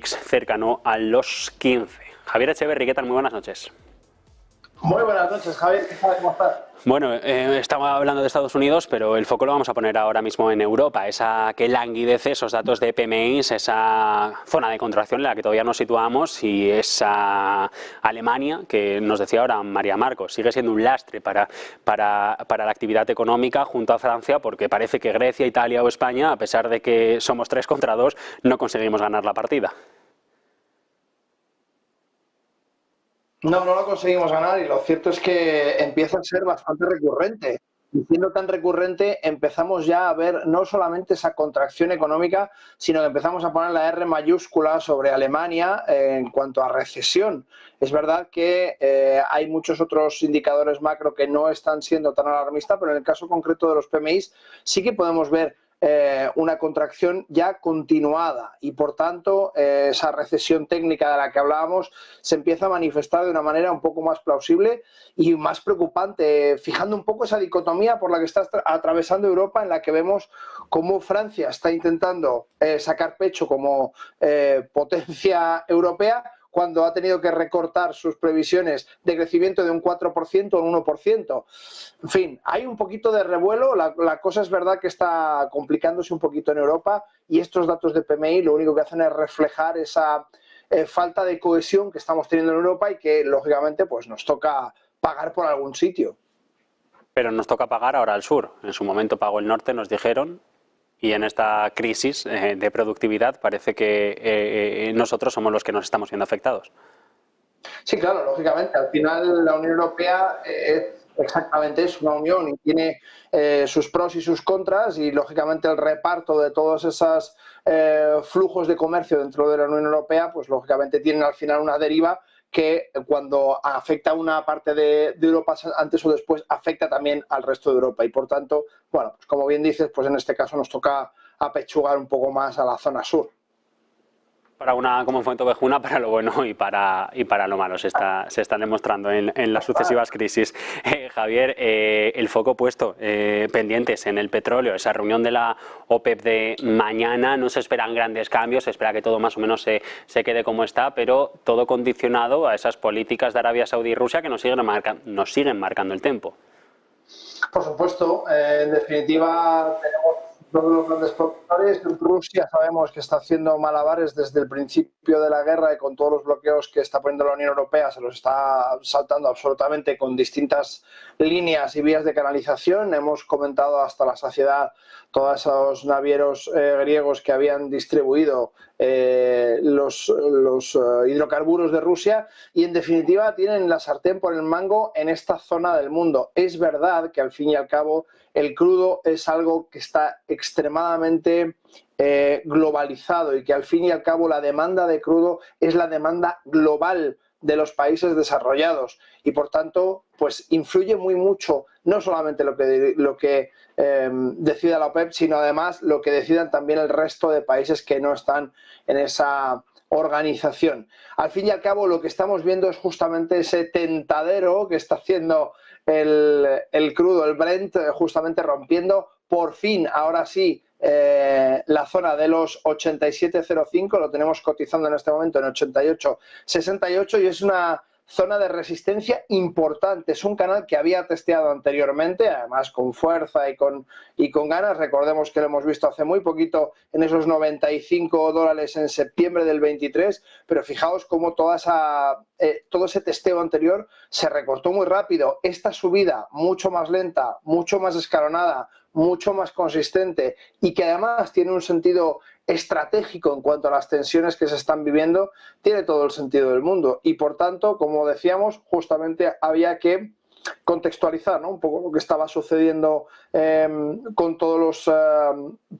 cercano a los 15. Javier Echeverri, ¿qué tal? Muy buenas noches. Muy buenas noches, Javier. ¿Qué tal? ¿Cómo estás? Bueno, estamos hablando de Estados Unidos, pero el foco lo vamos a poner ahora mismo en Europa. Esa que languidece, esos datos de PMI, esa zona de contracción en la que todavía nos situamos, y esa Alemania, que nos decía ahora María Marcos, sigue siendo un lastre para la actividad económica junto a Francia, porque parece que Grecia, Italia o España, a pesar de que somos 3 contra 2, no conseguimos ganar la partida. No lo conseguimos ganar y lo cierto es que empieza a ser bastante recurrente. Y siendo tan recurrente, empezamos ya a ver no solamente esa contracción económica, sino que empezamos a poner la R mayúscula sobre Alemania en cuanto a recesión. Es verdad que hay muchos otros indicadores macro que no están siendo tan alarmistas, pero en el caso concreto de los PMI sí que podemos ver una contracción ya continuada y por tanto esa recesión técnica de la que hablábamos se empieza a manifestar de una manera un poco más plausible y más preocupante, fijando un poco esa dicotomía por la que está atravesando Europa, en la que vemos cómo Francia está intentando sacar pecho como potencia europea, cuando ha tenido que recortar sus previsiones de crecimiento de un 4% a un 1%. En fin, hay un poquito de revuelo, la cosa es verdad que está complicándose un poquito en Europa y estos datos de PMI lo único que hacen es reflejar esa falta de cohesión que estamos teniendo en Europa y que lógicamente pues nos toca pagar por algún sitio. Pero nos toca pagar ahora al sur. En su momento pagó el norte, nos dijeron. Y en esta crisis de productividad parece que nosotros somos los que nos estamos viendo afectados. Sí, claro, lógicamente. Al final la Unión Europea exactamente es una unión y tiene sus pros y sus contras y lógicamente el reparto de todos esos flujos de comercio dentro de la Unión Europea pues lógicamente tienen al final una deriva que cuando afecta a una parte de Europa antes o después afecta también al resto de Europa y por tanto, bueno, pues como bien dices, pues en este caso nos toca apechugar un poco más a la zona sur. Para una como Fuentovejuna, para lo bueno y para lo malo se están demostrando en las sucesivas crisis. Javier, el foco puesto, pendientes en el petróleo, esa reunión de la OPEP de mañana, no se esperan grandes cambios, se espera que todo más o menos se quede como está, pero todo condicionado a esas políticas de Arabia Saudí y Rusia que nos siguen marcando el tempo. Por supuesto, en definitiva tenemos todos los grandes productores. Rusia sabemos que está haciendo malabares desde el principio de la guerra y con todos los bloqueos que está poniendo la Unión Europea se los está saltando absolutamente con distintas líneas y vías de canalización. Hemos comentado hasta la saciedad todos esos navieros griegos que habían distribuido los hidrocarburos de Rusia y en definitiva tienen la sartén por el mango en esta zona del mundo. Es verdad que al fin y al cabo el crudo es algo que está extremadamente globalizado y que al fin y al cabo la demanda de crudo es la demanda global de los países desarrollados y por tanto pues influye muy mucho no solamente lo que decida la OPEP sino además lo que decidan también el resto de países que no están en esa organización. Al fin y al cabo lo que estamos viendo es justamente ese tentadero que está haciendo el crudo, el Brent, justamente rompiendo por fin, ahora sí, la zona de los 87.05, lo tenemos cotizando en este momento en 88.68 y es una zona de resistencia importante. Es un canal que había testeado anteriormente, además con fuerza y con ganas. Recordemos que lo hemos visto hace muy poquito en esos $95 en septiembre del 23, pero fijaos cómo todo ese testeo anterior se recortó muy rápido. Esta subida mucho más lenta, mucho más escalonada, mucho más consistente y que además tiene un sentido estratégico en cuanto a las tensiones que se están viviendo, tiene todo el sentido del mundo y por tanto, como decíamos, justamente había que contextualizar, ¿no? Un poco lo que estaba sucediendo con todos los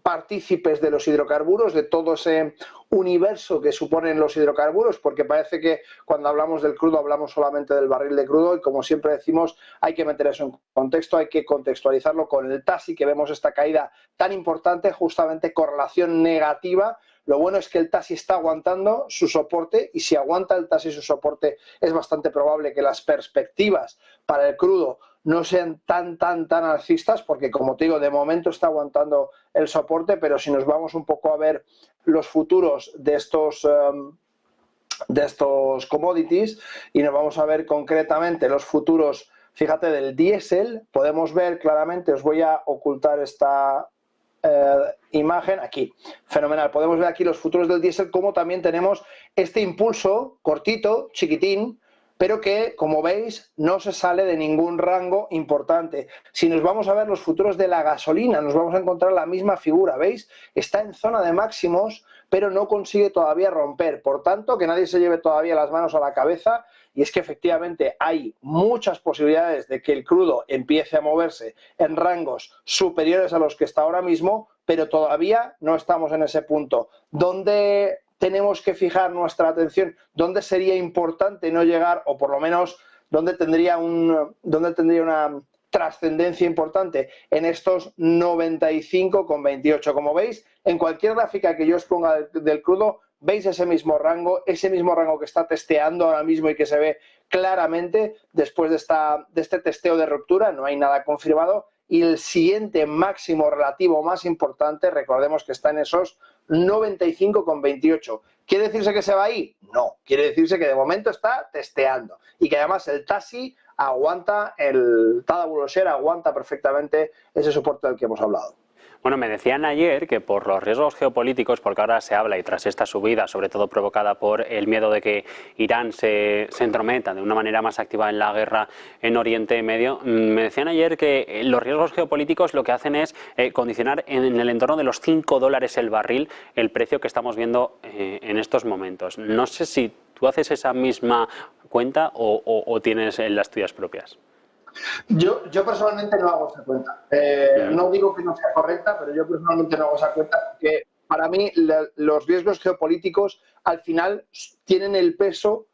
partícipes de los hidrocarburos, de todo ese universo que suponen los hidrocarburos, porque parece que cuando hablamos del crudo hablamos solamente del barril de crudo y como siempre decimos hay que meter eso en contexto, hay que contextualizarlo con el TASI, que vemos esta caída tan importante, justamente correlación negativa. Lo bueno es que el TASI está aguantando su soporte y si aguanta el TASI su soporte es bastante probable que las perspectivas para el crudo no sean tan alcistas, porque como te digo, de momento está aguantando el soporte, pero si nos vamos un poco a ver los futuros de estos commodities y nos vamos a ver concretamente los futuros, fíjate, del diésel, podemos ver claramente, os voy a ocultar esta imagen aquí, fenomenal, podemos ver aquí los futuros del diésel, como también tenemos este impulso cortito, chiquitín, pero que, como veis, no se sale de ningún rango importante. Si nos vamos a ver los futuros de la gasolina, nos vamos a encontrar la misma figura, ¿veis? Está en zona de máximos, pero no consigue todavía romper. Por tanto, que nadie se lleve todavía las manos a la cabeza, y es que efectivamente hay muchas posibilidades de que el crudo empiece a moverse en rangos superiores a los que está ahora mismo, pero todavía no estamos en ese punto. ¿Dónde tenemos que fijar nuestra atención? ¿Dónde sería importante no llegar, o por lo menos dónde tendría una trascendencia importante? En estos 95,28. Como veis, en cualquier gráfica que yo os ponga del crudo, veis ese mismo rango que está testeando ahora mismo y que se ve claramente después de este testeo de ruptura. No hay nada confirmado, y el siguiente máximo relativo más importante, recordemos que está en esos 95,28. ¿Quiere decirse que se va ahí? No, quiere decirse que de momento está testeando y que además el TASI aguanta, el Tadawul Share aguanta perfectamente ese soporte del que hemos hablado. Bueno, me decían ayer que por los riesgos geopolíticos, porque ahora se habla y tras esta subida, sobre todo provocada por el miedo de que Irán se entrometa de una manera más activa en la guerra en Oriente Medio, me decían ayer que los riesgos geopolíticos lo que hacen es condicionar en el entorno de los $5 el barril el precio que estamos viendo en estos momentos. No sé si tú haces esa misma cuenta o tienes las tuyas propias. Yo personalmente no hago esa cuenta. No digo que no sea correcta, pero yo personalmente no hago esa cuenta porque para mí los riesgos geopolíticos al final tienen el peso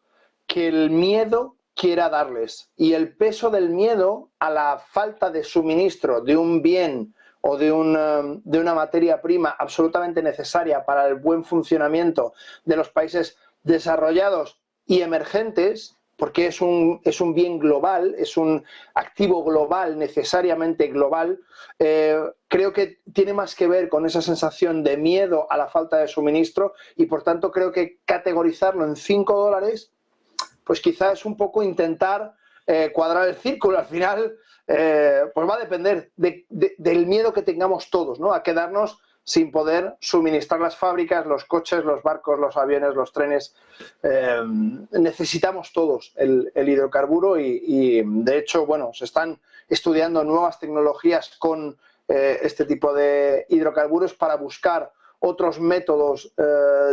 que el miedo quiera darles. Y el peso del miedo a la falta de suministro de un bien o de una materia prima absolutamente necesaria para el buen funcionamiento de los países desarrollados y emergentes, porque es un bien global, es un activo global, necesariamente global, creo que tiene más que ver con esa sensación de miedo a la falta de suministro, y por tanto creo que categorizarlo en $5, pues quizás es un poco intentar cuadrar el círculo. Al final, pues va a depender del miedo que tengamos todos, ¿no? A quedarnos sin poder suministrar las fábricas, los coches, los barcos, los aviones, los trenes. Necesitamos todos el hidrocarburo y de hecho, bueno, se están estudiando nuevas tecnologías con este tipo de hidrocarburos para buscar otros métodos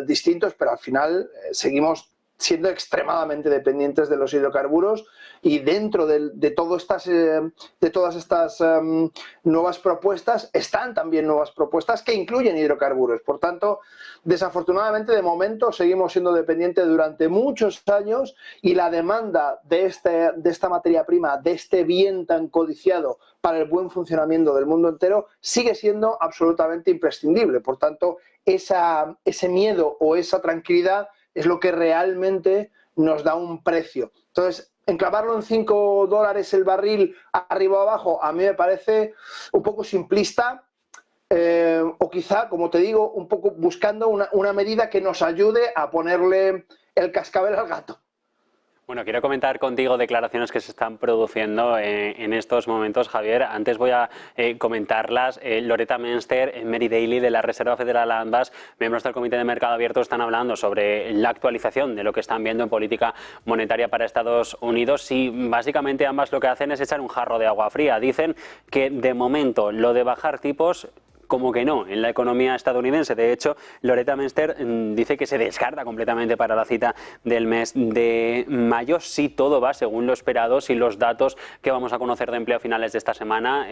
distintos, pero al final seguimos siendo extremadamente dependientes de los hidrocarburos, y dentro de todas estas nuevas propuestas están también nuevas propuestas que incluyen hidrocarburos. Por tanto, desafortunadamente, de momento seguimos siendo dependientes durante muchos años, y la demanda de esta materia prima, de este bien tan codiciado para el buen funcionamiento del mundo entero, sigue siendo absolutamente imprescindible. Por tanto, ese miedo o esa tranquilidad es lo que realmente nos da un precio. Entonces, enclavarlo en $5 el barril arriba o abajo, a mí me parece un poco simplista, o quizá, como te digo, un poco buscando una medida que nos ayude a ponerle el cascabel al gato. Bueno, quiero comentar contigo declaraciones que se están produciendo en estos momentos, Javier. Antes voy a comentarlas. Loretta Meenster, Mary Daly de la Reserva Federal, ambas miembros del Comité de Mercado Abierto, están hablando sobre la actualización de lo que están viendo en política monetaria para Estados Unidos, y básicamente ambas lo que hacen es echar un jarro de agua fría. Dicen que de momento lo de bajar tipos como que no en la economía estadounidense. De hecho, Loretta Meenster dice que se descarta completamente para la cita del mes de mayo si todo va según lo esperado, si los datos que vamos a conocer de empleo a finales de esta semana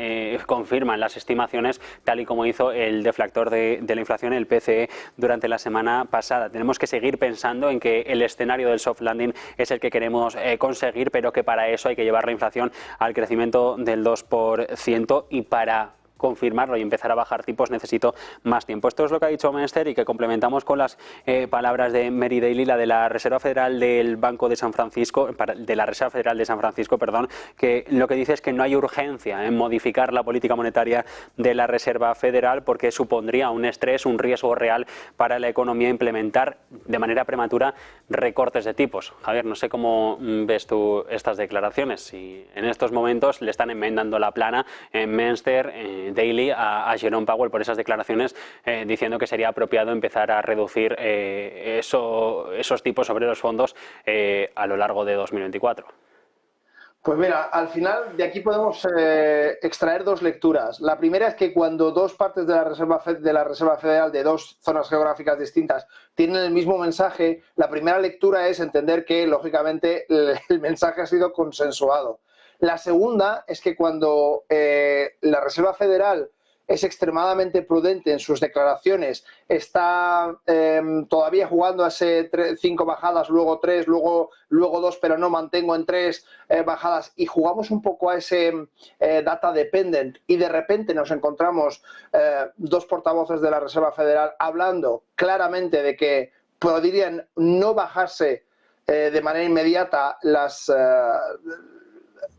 confirman las estimaciones, tal y como hizo el deflactor de la inflación, el PCE, durante la semana pasada. Tenemos que seguir pensando en que el escenario del soft landing es el que queremos conseguir, pero que para eso hay que llevar la inflación al crecimiento del 2%, y para confirmarlo y empezar a bajar tipos necesito más tiempo. Esto es lo que ha dicho Menster y que complementamos con las palabras de Mary Daly, la de la Reserva Federal del Banco de San Francisco, de la Reserva Federal de San Francisco, perdón, que lo que dice es que no hay urgencia en modificar la política monetaria de la Reserva Federal porque supondría un estrés, un riesgo real para la economía implementar de manera prematura recortes de tipos. Javier, no sé cómo ves tú estas declaraciones, si en estos momentos le están enmendando la plana en Menster, Daly a Jerome Powell por esas declaraciones diciendo que sería apropiado empezar a reducir esos tipos sobre los fondos a lo largo de 2024. Pues mira, al final de aquí podemos extraer dos lecturas. La primera es que cuando dos partes de la Reserva Federal de dos zonas geográficas distintas tienen el mismo mensaje, la primera lectura es entender que, lógicamente, el mensaje ha sido consensuado. La segunda es que cuando la Reserva Federal es extremadamente prudente en sus declaraciones, está todavía jugando a ese 5 bajadas, luego 3, luego 2, pero no mantengo en 3 bajadas, y jugamos un poco a ese data dependent, y de repente nos encontramos dos portavoces de la Reserva Federal hablando claramente de que podrían no bajarse de manera inmediata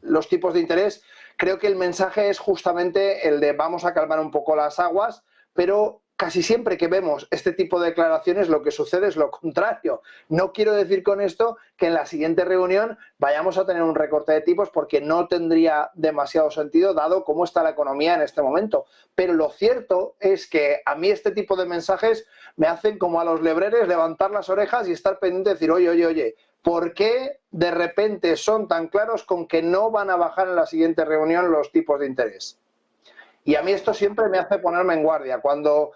los tipos de interés. Creo que el mensaje es justamente el de vamos a calmar un poco las aguas, pero casi siempre que vemos este tipo de declaraciones lo que sucede es lo contrario. No quiero decir con esto que en la siguiente reunión vayamos a tener un recorte de tipos porque no tendría demasiado sentido dado cómo está la economía en este momento. Pero lo cierto es que a mí este tipo de mensajes me hacen como a los lebreles levantar las orejas y estar pendiente de decir, oye, ¿por qué de repente son tan claros con que no van a bajar en la siguiente reunión los tipos de interés? Y a mí esto siempre me hace ponerme en guardia. Cuando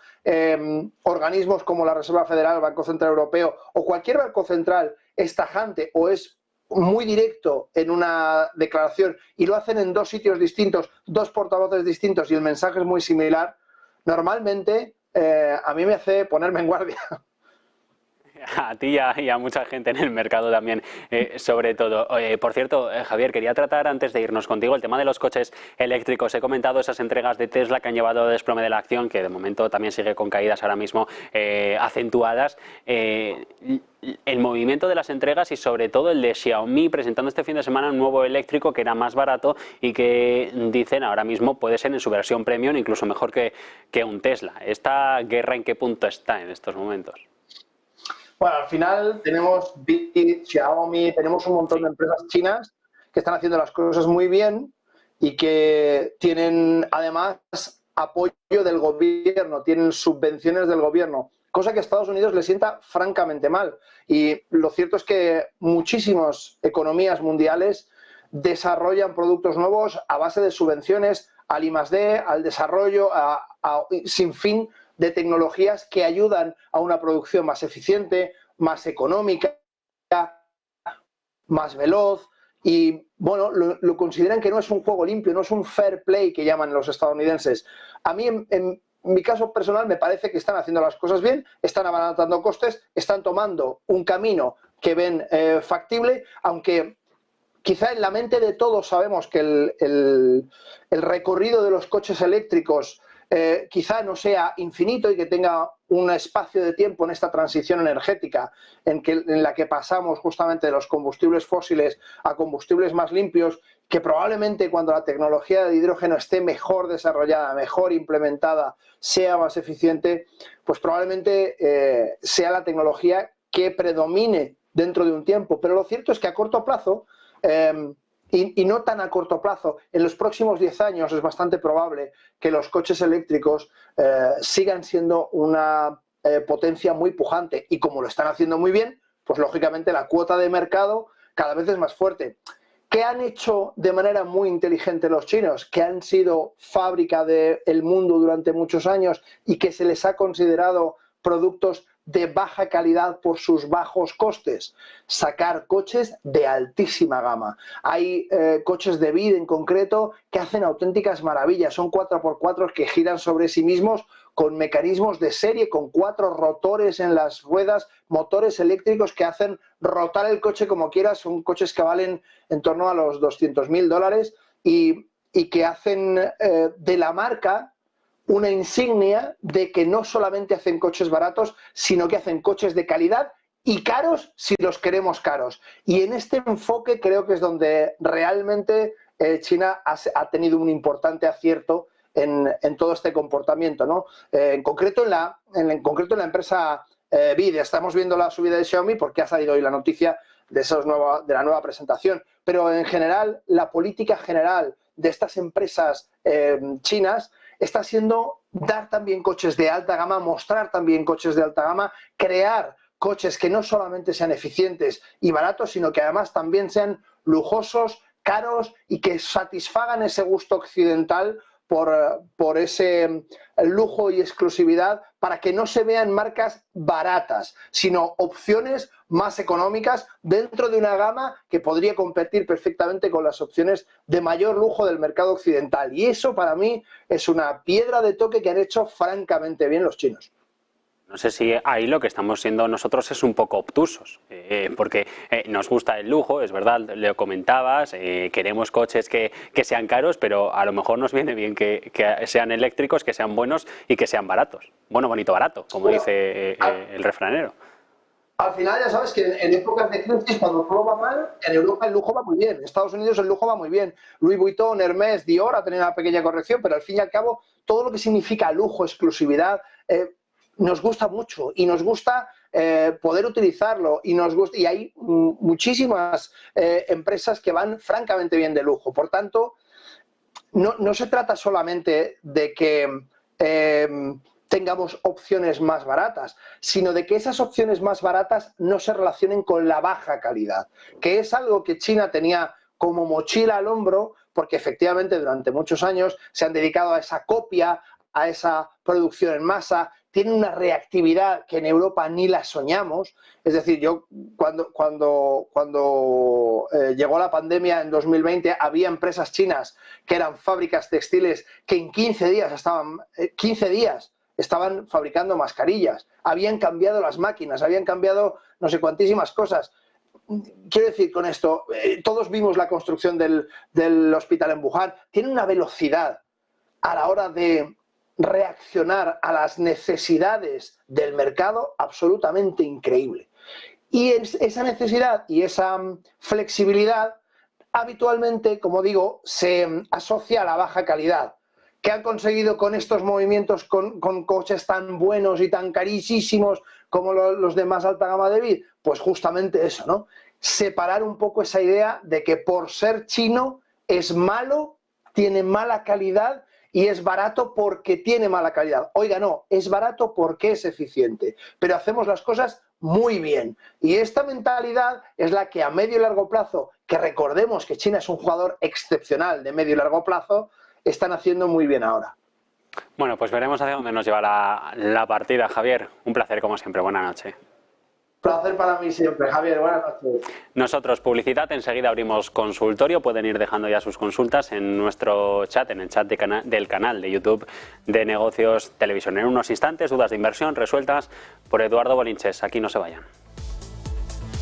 organismos como la Reserva Federal, el Banco Central Europeo o cualquier banco central es tajante o es muy directo en una declaración y lo hacen en dos sitios distintos, dos portavoces distintos y el mensaje es muy similar, normalmente a mí me hace ponerme en guardia. A ti y a mucha gente en el mercado también, sobre todo. Por cierto, Javier, quería tratar antes de irnos contigo el tema de los coches eléctricos. He comentado esas entregas de Tesla que han llevado a desplome de la acción, que de momento también sigue con caídas ahora mismo acentuadas. El movimiento de las entregas y sobre todo el de Xiaomi presentando este fin de semana un nuevo eléctrico que era más barato y que dicen ahora mismo puede ser en su versión premium incluso mejor que un Tesla. ¿Esta guerra en qué punto está en estos momentos? Bueno, al final tenemos BYD, Xiaomi, tenemos un montón de empresas chinas que están haciendo las cosas muy bien y que tienen además apoyo del gobierno, tienen subvenciones del gobierno, cosa que a Estados Unidos le sienta francamente mal. Y lo cierto es que muchísimas economías mundiales desarrollan productos nuevos a base de subvenciones al I+D, al desarrollo, sin fin de tecnologías que ayudan a una producción más eficiente, más económica, más veloz. Y bueno, lo consideran que no es un juego limpio, no es un fair play que llaman los estadounidenses. A mí, en mi caso personal, me parece que están haciendo las cosas bien, están abaratando costes, están tomando un camino que ven factible, aunque quizá en la mente de todos sabemos que el recorrido de los coches eléctricos quizá no sea infinito y que tenga un espacio de tiempo en esta transición energética en la que pasamos justamente de los combustibles fósiles a combustibles más limpios, que probablemente cuando la tecnología de hidrógeno esté mejor desarrollada, mejor implementada, sea más eficiente, pues probablemente sea la tecnología que predomine dentro de un tiempo. Pero lo cierto es que a corto plazo y no tan a corto plazo, en los próximos 10 años es bastante probable que los coches eléctricos sigan siendo una potencia muy pujante y como lo están haciendo muy bien, pues lógicamente la cuota de mercado cada vez es más fuerte. ¿Qué han hecho de manera muy inteligente los chinos? Que han sido fábrica del mundo durante muchos años y que se les ha considerado productos de baja calidad por sus bajos costes, sacar coches de altísima gama. Hay coches de BYD en concreto que hacen auténticas maravillas, son 4x4 que giran sobre sí mismos con mecanismos de serie, con 4 rotores en las ruedas, motores eléctricos que hacen rotar el coche como quieras, son coches que valen en torno a los $200.000 y que hacen de la marca una insignia de que no solamente hacen coches baratos, sino que hacen coches de calidad y caros si los queremos caros. Y en este enfoque creo que es donde realmente China ha tenido un importante acierto en todo este comportamiento, ¿no? En concreto en la empresa BYD, estamos viendo la subida de Xiaomi porque ha salido hoy la noticia de la nueva presentación, pero en general la política general de estas empresas chinas está siendo dar también coches de alta gama, mostrar también coches de alta gama, crear coches que no solamente sean eficientes y baratos, sino que además también sean lujosos, caros y que satisfagan ese gusto occidental por ese lujo y exclusividad, para que no se vean marcas baratas, sino opciones más económicas dentro de una gama que podría competir perfectamente con las opciones de mayor lujo del mercado occidental. Y eso para mí es una piedra de toque que han hecho francamente bien los chinos. No sé si ahí lo que estamos siendo nosotros es un poco obtusos, porque nos gusta el lujo, es verdad, lo comentabas, queremos coches que sean caros, pero a lo mejor nos viene bien que sean eléctricos, que sean buenos y que sean baratos. Bueno, bonito, barato, como dice el refranero. Al final ya sabes que en épocas de crisis, cuando todo va mal, en Europa el lujo va muy bien, en Estados Unidos el lujo va muy bien. Louis Vuitton, Hermès, Dior ha tenido una pequeña corrección, pero al fin y al cabo todo lo que significa lujo, exclusividad, nos gusta mucho y nos gusta poder utilizarlo y hay muchísimas empresas que van francamente bien de lujo. Por tanto, no se trata solamente de que tengamos opciones más baratas, sino de que esas opciones más baratas no se relacionen con la baja calidad, que es algo que China tenía como mochila al hombro, porque efectivamente durante muchos años se han dedicado a esa copia, a esa producción en masa, tienen una reactividad que en Europa ni la soñamos. Es decir, yo cuando llegó la pandemia en 2020, había empresas chinas que eran fábricas textiles que en 15 días estaban fabricando mascarillas, habían cambiado las máquinas, habían cambiado no sé cuantísimas cosas. Quiero decir con esto, todos vimos la construcción del hospital en Wuhan, tiene una velocidad a la hora de reaccionar a las necesidades del mercado absolutamente increíble. Y esa necesidad y esa flexibilidad habitualmente, como digo, se asocia a la baja calidad. ¿Qué han conseguido con estos movimientos con coches tan buenos y tan carísimos como los de más alta gama de BYD? Pues justamente eso, ¿no? Separar un poco esa idea de que por ser chino es malo, tiene mala calidad y es barato porque tiene mala calidad. Oiga, no, es barato porque es eficiente, pero hacemos las cosas muy bien. Y esta mentalidad es la que a medio y largo plazo, que recordemos que China es un jugador excepcional de medio y largo plazo, están haciendo muy bien ahora. Bueno, pues veremos hacia dónde nos lleva la partida, Javier. Un placer como siempre, buena noche. Placer para mí siempre, Javier, buenas noches. Nosotros, publicidad, enseguida abrimos consultorio, pueden ir dejando ya sus consultas en nuestro chat, en el chat del canal de YouTube de Negocios Televisión. En unos instantes, dudas de inversión resueltas por Eduardo Bolinches. Aquí no se vayan.